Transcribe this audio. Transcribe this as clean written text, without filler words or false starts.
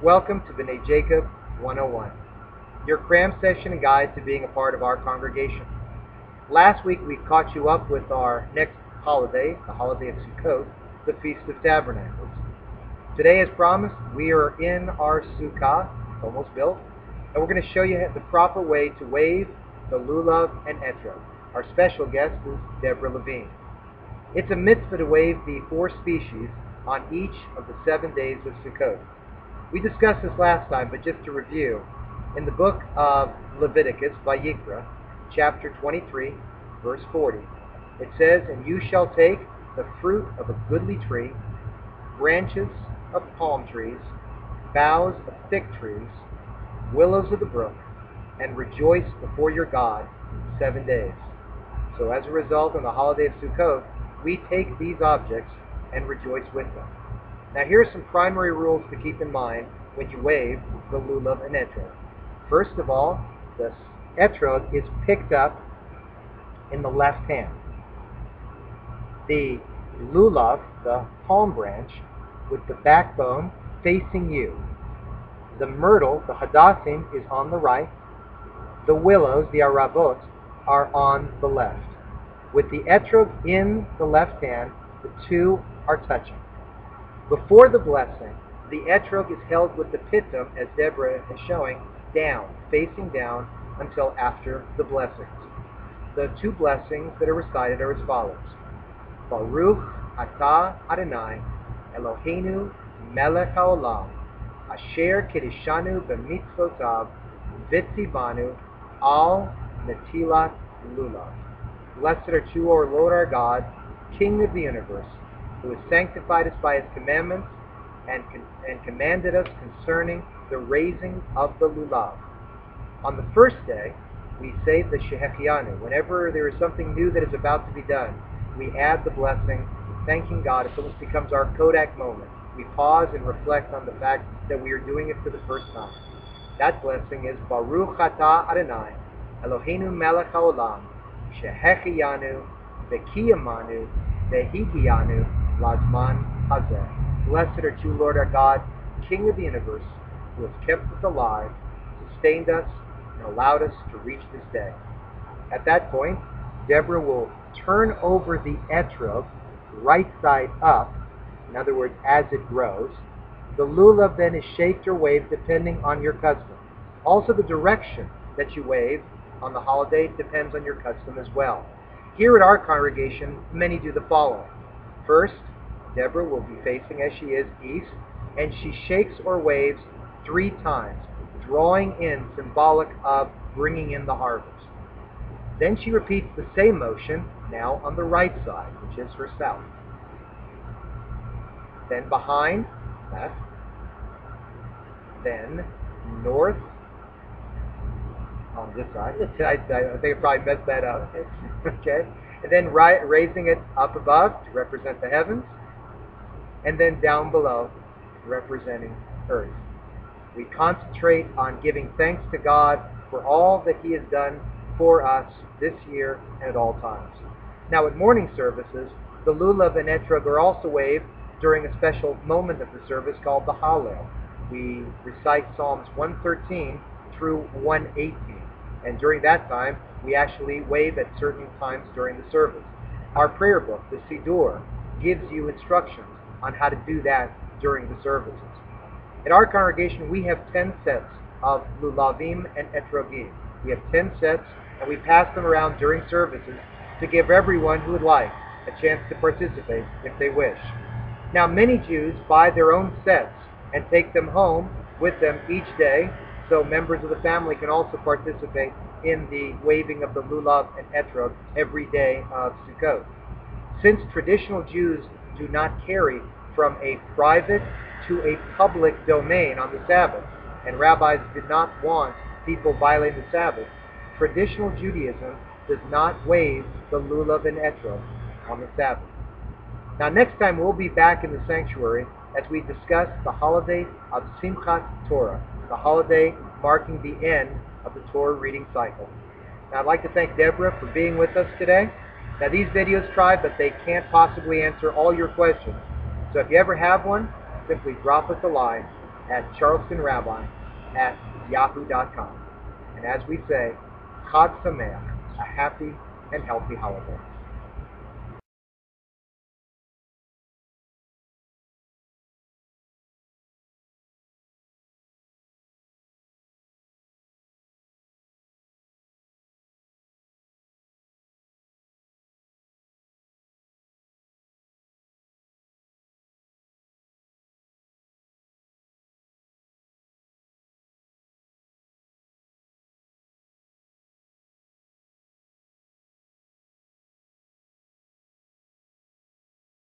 Welcome to B'nai Jacob 101, your cram session and guide to being a part of our congregation. Last week we caught you up with our next holiday, the holiday of Sukkot, the Feast of Tabernacles. Today, as promised, we are in our Sukkah, almost built, and we're going to show you the proper way to wave the Lulav and Etrog. Our special guest is Deborah Levine. It's a mitzvah to wave the 4 species on each of the 7 days of Sukkot. We discussed this last time, but just to review, in the book of Leviticus, Vayikra, chapter 23, verse 40, it says, "And you shall take the fruit of a goodly tree, branches of palm trees, boughs of thick trees, willows of the brook, and rejoice before your God 7 days." So as a result, on the holiday of Sukkot, we take these objects and rejoice with them. Now here are some primary rules to keep in mind when you wave the Lulav and Etrog. First of all, the Etrog is picked up in the left hand. The Lulav, the palm branch, with the backbone facing you. The myrtle, the Hadassim, is on the right. The willows, the Arabot, are on the left. With the Etrog in the left hand, the two are touching. Before the blessing, the Etrog is held with the pitum, as Deborah is showing, down, facing down, until after the blessings. The 2 blessings that are recited are as follows. Baruch atah Adonai, Eloheinu melech haolam, asher kiddushanu b'mitzvotav, v'tzivanu al netilat lulav. Blessed are you, O Lord our God, King of the universe, who has sanctified us by his commandments and commanded us concerning the raising of the lulav. On the first day, we say the shehechianu. Whenever there is something new that is about to be done, we add the blessing, thanking God. It almost becomes our Kodak moment. We pause and reflect on the fact that we are doing it for the first time. That blessing is Baruch atah Adonai, Eloheinu melech haolam, shehechianu, v'kiyamanu, v'higianu, lazman hazeh. Blessed are you, Lord our God, King of the universe, who has kept us alive, sustained us, and allowed us to reach this day. At that point, Deborah will turn over the Etrog right side up, in other words, as it grows. The Lulav then is shaped or waved depending on your custom. Also, the direction that you wave on the holiday depends on your custom as well. Here at our congregation, many do the following. First, Deborah will be facing, as she is, east, and she shakes or waves 3 times, drawing in, symbolic of bringing in the harvest. Then she repeats the same motion, now on the right side, which is her south. Then behind, left. Then north, on this side. I think I probably messed that up. Okay. And then raising it up above to represent the heavens, and then down below, representing earth. We concentrate on giving thanks to God for all that he has done for us this year and at all times. Now at morning services, the Lulav and Etrog are also waved during a special moment of the service called the Hallel. We recite Psalms 113 through 118. And during that time, we actually wave at certain times during the service. Our prayer book, the Siddur, gives you instructions on how to do that during the services. At our congregation, we have 10 sets of Lulavim and Etrogim. We have 10 sets, and we pass them around during services to give everyone who would like a chance to participate if they wish. Now, many Jews buy their own sets and take them home with them each day, so members of the family can also participate in the waving of the Lulav and Etrog every day of Sukkot. Since traditional Jews do not carry from a private to a public domain on the Sabbath, and rabbis did not want people violating the Sabbath, traditional Judaism does not wave the Lulav and Etrog on the Sabbath. Now next time we'll be back in the sanctuary as we discuss the holiday of Simchat Torah, the holiday marking the end of the Torah reading cycle. Now I'd like to thank Deborah for being with us today. Now these videos try, but they can't possibly answer all your questions. So if you ever have one, simply drop us a line at charlestonrabbi@yahoo.com. And as we say, Chag Sameach, a happy and healthy holiday.